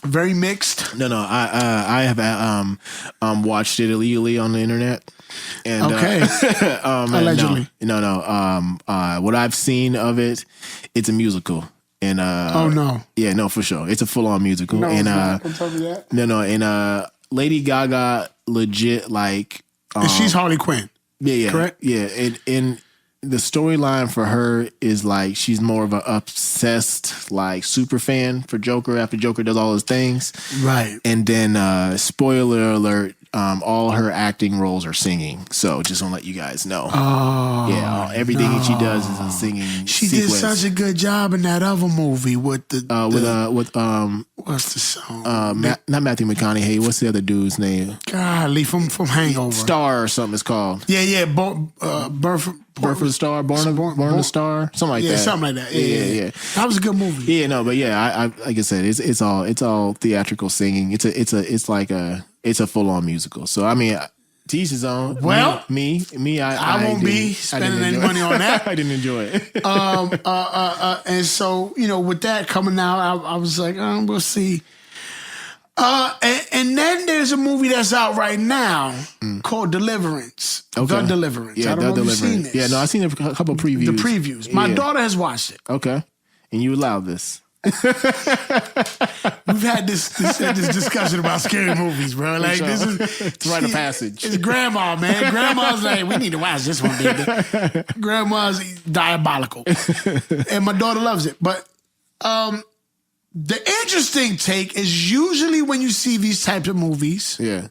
Speaker 3: Very mixed.
Speaker 2: No. I have watched it illegally on the internet. And,
Speaker 3: okay. Allegedly.
Speaker 2: No. What I've seen of it, it's a musical. And
Speaker 3: oh no.
Speaker 2: Yeah, no, for sure. It's a full on musical.
Speaker 3: No,
Speaker 2: and
Speaker 3: don't tell me that.
Speaker 2: No, and Lady Gaga legit like
Speaker 3: and she's Harley Quinn.
Speaker 2: Yeah.
Speaker 3: Correct?
Speaker 2: Yeah. And the storyline for her is like she's more of an obsessed like super fan for Joker after Joker does all his things.
Speaker 3: Right.
Speaker 2: And then spoiler alert, all her acting roles are singing. So just want to let you guys know.
Speaker 3: Oh,
Speaker 2: yeah, everything she does is a singing.
Speaker 3: She
Speaker 2: sequence.
Speaker 3: did such a good job in that other movie with the what's the song?
Speaker 2: Not Matthew McConaughey. What's the other dude's name?
Speaker 3: Golly, from Hangover.
Speaker 2: Star or something. It's called.
Speaker 3: Yeah. Birth
Speaker 2: of a Star, Born a Star, something like that.
Speaker 3: Yeah, something like that. Yeah. That was a good movie.
Speaker 2: Yeah, no, but yeah, I like I said, it's all theatrical singing. It's a full on musical. So I mean, to each his own.
Speaker 3: Well,
Speaker 2: I
Speaker 3: won't be spending any money on that.
Speaker 2: I didn't enjoy it.
Speaker 3: And so with that coming out, I was like, we'll see. And then there's a movie that's out right now called Deliverance.
Speaker 2: Okay.
Speaker 3: The Deliverance.
Speaker 2: Yeah,
Speaker 3: I don't know if you've seen this.
Speaker 2: Yeah, no, I've seen a couple previews.
Speaker 3: The previews. My daughter has watched it.
Speaker 2: Okay. And you allowed this.
Speaker 3: We've had this discussion about scary movies, bro. Like
Speaker 2: sure.
Speaker 3: this is
Speaker 2: it's rite of passage.
Speaker 3: It's grandma, man. Grandma's like, we need to watch this one, baby. Grandma's diabolical, and my daughter loves it. But the interesting take is usually when you see these types of movies, and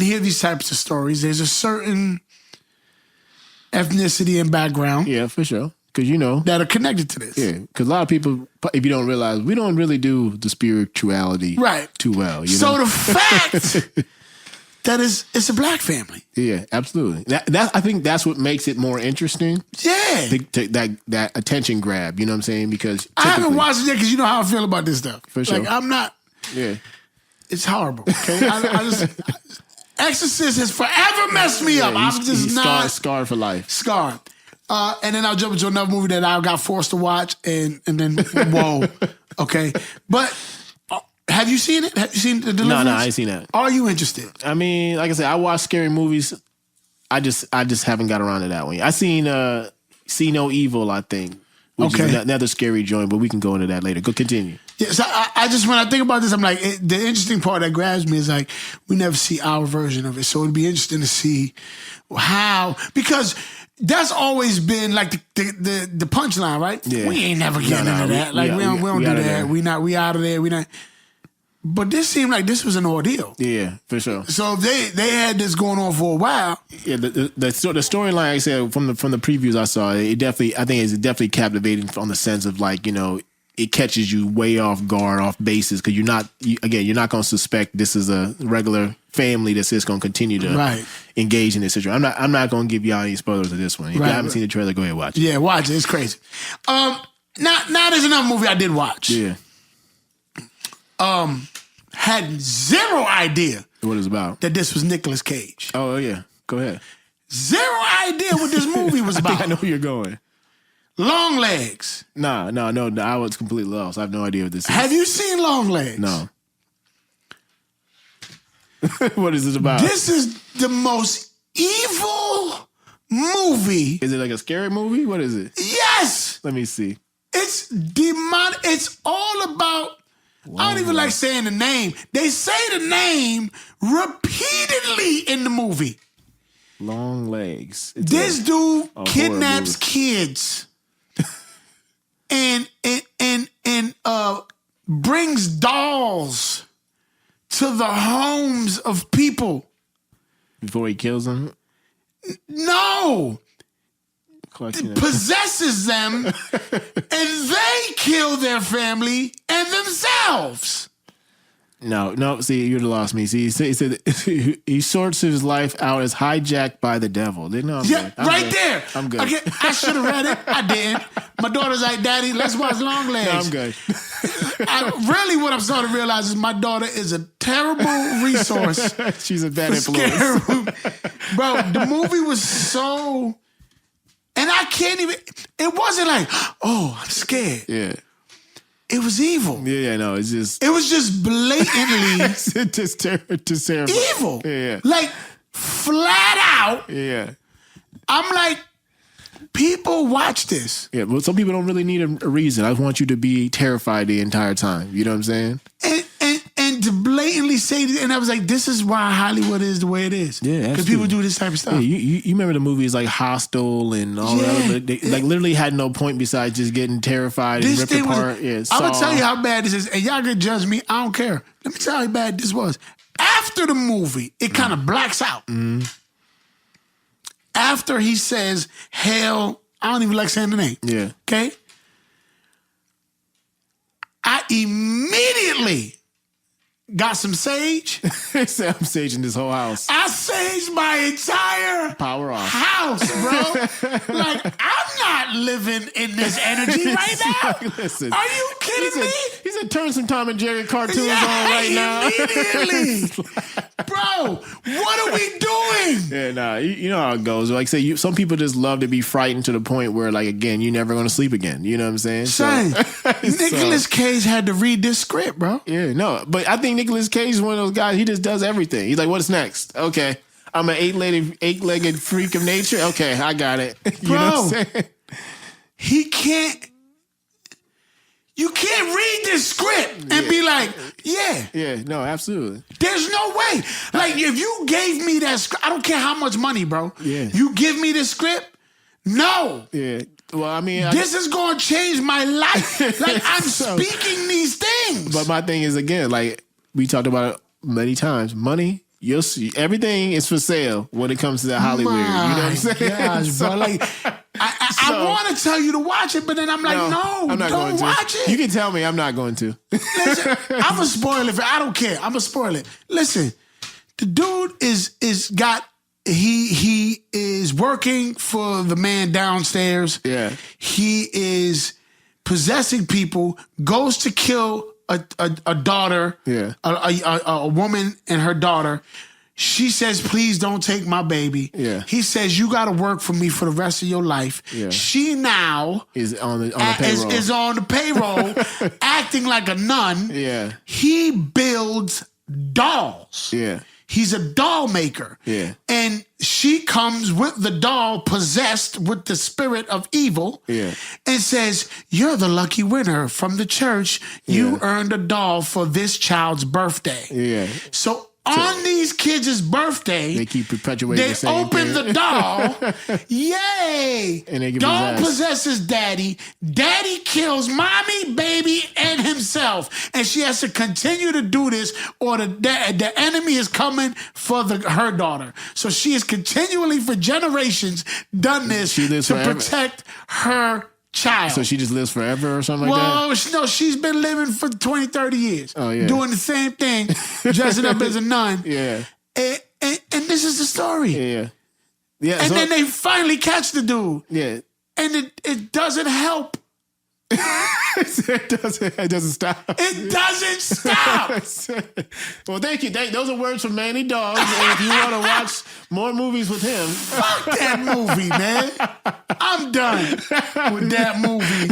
Speaker 3: hear these types of stories, there's a certain ethnicity and background,
Speaker 2: for sure. Because
Speaker 3: that are connected to this.
Speaker 2: Yeah, because a lot of people, if you don't realize, we don't really do the spirituality too well.
Speaker 3: So the fact that it's a black family.
Speaker 2: Yeah, absolutely. That I think that's what makes it more interesting.
Speaker 3: Yeah.
Speaker 2: That attention grab, you know what I'm saying? Because
Speaker 3: I haven't watched it yet because you know how I feel about this stuff.
Speaker 2: For sure.
Speaker 3: Like, I'm not.
Speaker 2: Yeah.
Speaker 3: It's horrible. Okay. I just Exorcist has forever messed me up. I'm just not.
Speaker 2: Scarred for life.
Speaker 3: Scarred. And then I'll jump into another movie that I got forced to watch, and then whoa, okay. But have you seen it? Have you seen the Deliverance?
Speaker 2: No, I ain't seen that.
Speaker 3: Are you interested?
Speaker 2: I mean, like I said, I watch scary movies. I just haven't got around to that one. I seen See No Evil, I think, which is another scary joint, but we can go into that later. Go continue.
Speaker 3: Yeah, so I just when I think about this, I'm like, the interesting part that grabs me is like we never see our version of it, so it'd be interesting to see how, because that's always been like the punchline, right? Yeah. We ain't never getting into that. Like we don't do that. We out of there. We not. But this seemed like this was an ordeal.
Speaker 2: Yeah, for sure.
Speaker 3: So they had this going on for a while.
Speaker 2: Yeah, the storyline, like I said, from the previews I saw, I think it's definitely captivating on the sense of like, it catches you way off guard, off basis, because you're not going to suspect this is a regular family that's just going to continue to engage in this situation. I'm not going to give y'all any spoilers of this one. If you haven't seen the trailer, go ahead and watch it.
Speaker 3: Yeah, watch it. It's crazy. Now there's another movie I did watch.
Speaker 2: Yeah.
Speaker 3: Had zero idea
Speaker 2: what it's about.
Speaker 3: That this was Nicolas Cage.
Speaker 2: Oh yeah, go ahead.
Speaker 3: Zero idea what this movie was about.
Speaker 2: I think I know where you're going.
Speaker 3: Long Legs.
Speaker 2: No. I was completely lost. I have no idea what this is.
Speaker 3: Have you seen Long Legs?
Speaker 2: No. What is it about?
Speaker 3: This is the most evil movie.
Speaker 2: Is it like a scary movie? What is it?
Speaker 3: Yes.
Speaker 2: Let me see.
Speaker 3: It's demonic. It's all about. I don't even like saying the name. They say the name repeatedly in the movie.
Speaker 2: Long Legs.
Speaker 3: This dude kidnaps kids and brings dolls to the homes of people
Speaker 2: before he kills them.
Speaker 3: No. Possesses them and they kill their family and themselves.
Speaker 2: No. See, you'd have lost me. See, he said he sorts his life out as hijacked by the devil. Didn't know?
Speaker 3: Right there.
Speaker 2: I'm good.
Speaker 3: Okay, I should have read it. I didn't. My daughter's like, Daddy, let's watch Long Legs.
Speaker 2: No, I'm good.
Speaker 3: Really, what I'm starting to realize is my daughter is a terrible resource.
Speaker 2: She's a bad influence.
Speaker 3: Bro, the movie was so. And I can't even. It wasn't like, oh, I'm scared.
Speaker 2: Yeah.
Speaker 3: It was evil.
Speaker 2: Yeah, no, it's just.
Speaker 3: It was just blatantly.
Speaker 2: just terrible.
Speaker 3: Evil.
Speaker 2: Yeah.
Speaker 3: Like, flat out.
Speaker 2: Yeah. I'm
Speaker 3: like, people watch this.
Speaker 2: Yeah, well, some people don't really need a reason. I want you to be terrified the entire time. You know what I'm saying?
Speaker 3: And to blatantly blatantly say this, and I was like, this is why Hollywood is the way it is.
Speaker 2: Yeah,
Speaker 3: because people do this type of stuff.
Speaker 2: Yeah, you remember the movies like Hostel and all that? They like literally had no point besides just getting terrified and ripped apart. I'm
Speaker 3: gonna tell you how bad this is, and y'all can judge me. I don't care. Let me tell you how bad this was. After the movie, it kind of blacks out. After he says, "Hell," I don't even like saying the name.
Speaker 2: Yeah.
Speaker 3: Okay. I immediately got some sage.
Speaker 2: I'm saging this whole house.
Speaker 3: I saged my entire
Speaker 2: Power off.
Speaker 3: house, bro. Like, I'm not living in this energy right now.
Speaker 2: Listen,
Speaker 3: are you kidding me?
Speaker 2: He said, turn some Tom and Jerry cartoons on right now.
Speaker 3: Immediately. Bro, what are we doing?
Speaker 2: Yeah, nah, you know how it goes. Like, say, some people just love to be frightened to the point where, like, again, you're never going to sleep again. You know what I'm saying?
Speaker 3: Son, Nicolas Cage had to read this script, bro.
Speaker 2: Yeah, no, but I think Nicolas Cage is one of those guys, he just does everything. He's like, what's next? Okay. I'm an eight-legged freak of nature. Okay, I got it. You know what I'm saying?
Speaker 3: He can't. You can't read this script and be like, yeah.
Speaker 2: Yeah, no, absolutely.
Speaker 3: There's no way. Like, if you gave me that script, I don't care how much money, bro.
Speaker 2: Yeah.
Speaker 3: You give me this script, no.
Speaker 2: Yeah. Well, I mean,
Speaker 3: this is going to change my life. Like, I'm speaking these things.
Speaker 2: But my thing is, again, like we talked about it many times, money. You'll see everything is for sale when it comes to that Hollywood. You know what I'm saying?
Speaker 3: Gosh, bro. Like, I want to tell you to watch it, but then I'm like, no,
Speaker 2: I'm not
Speaker 3: don't
Speaker 2: going to.
Speaker 3: watch it.
Speaker 2: You can tell me I'm not going to.
Speaker 3: Listen, I'm going to spoil it. I don't care. I'm going to spoil it. Listen, the dude he is working for the man downstairs.
Speaker 2: Yeah.
Speaker 3: He is possessing people, goes to kill a daughter, a woman and her daughter. She says, please don't take my baby.
Speaker 2: Yeah.
Speaker 3: He says, you got to work for me for the rest of your life.
Speaker 2: Yeah.
Speaker 3: She now
Speaker 2: is on the payroll.
Speaker 3: Is on the payroll, acting like a nun.
Speaker 2: Yeah.
Speaker 3: He builds dolls.
Speaker 2: Yeah.
Speaker 3: He's a doll maker.
Speaker 2: Yeah.
Speaker 3: And she comes with the doll possessed with the spirit of evil.
Speaker 2: Yeah.
Speaker 3: And says, you're the lucky winner from the church. You earned a doll for this child's birthday.
Speaker 2: Yeah.
Speaker 3: So on these kids' birthday,
Speaker 2: they keep perpetuating the same
Speaker 3: open
Speaker 2: thing.
Speaker 3: the doll. Yay!
Speaker 2: And they get
Speaker 3: doll
Speaker 2: possessed.
Speaker 3: possesses daddy. Daddy kills mommy, baby, and himself. And she has to continue to do this, or the enemy is coming for her daughter. So she has continually, for generations, done this to protect her child.
Speaker 2: So she just lives forever or something like that?
Speaker 3: Well, no, she's been living for 20, 30 years.
Speaker 2: Oh, yeah.
Speaker 3: Doing the same thing, dressing up as a nun.
Speaker 2: Yeah.
Speaker 3: And this is the story.
Speaker 2: Yeah. Yeah.
Speaker 3: And then they finally catch the dude.
Speaker 2: Yeah.
Speaker 3: And it doesn't help.
Speaker 2: It doesn't stop.
Speaker 3: It doesn't stop.
Speaker 2: Well, thank you. Those are words from Manny Dogs. And if you want to watch more movies with him,
Speaker 3: fuck that movie, man. I'm done with that movie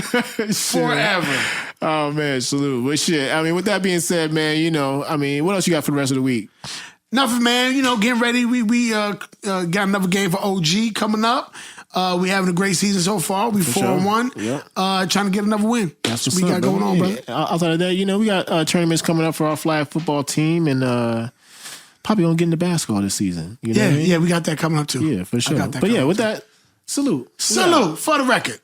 Speaker 3: forever.
Speaker 2: Oh man, salute. But shit, I mean, with that being said, man, what else you got for the rest of the week?
Speaker 3: Nothing, man. Getting ready. We got another game for OG coming up. We having a great season so far. We 4-1.
Speaker 2: Yep.
Speaker 3: Trying to get another win.
Speaker 2: That's
Speaker 3: what we got going on, brother.
Speaker 2: Outside of that, we got tournaments coming up for our flag football team, and probably gonna get into basketball this season. You know what I mean?
Speaker 3: Yeah, we got that coming up too.
Speaker 2: Yeah, for sure. But yeah, with that, salute.
Speaker 3: Salute for the record.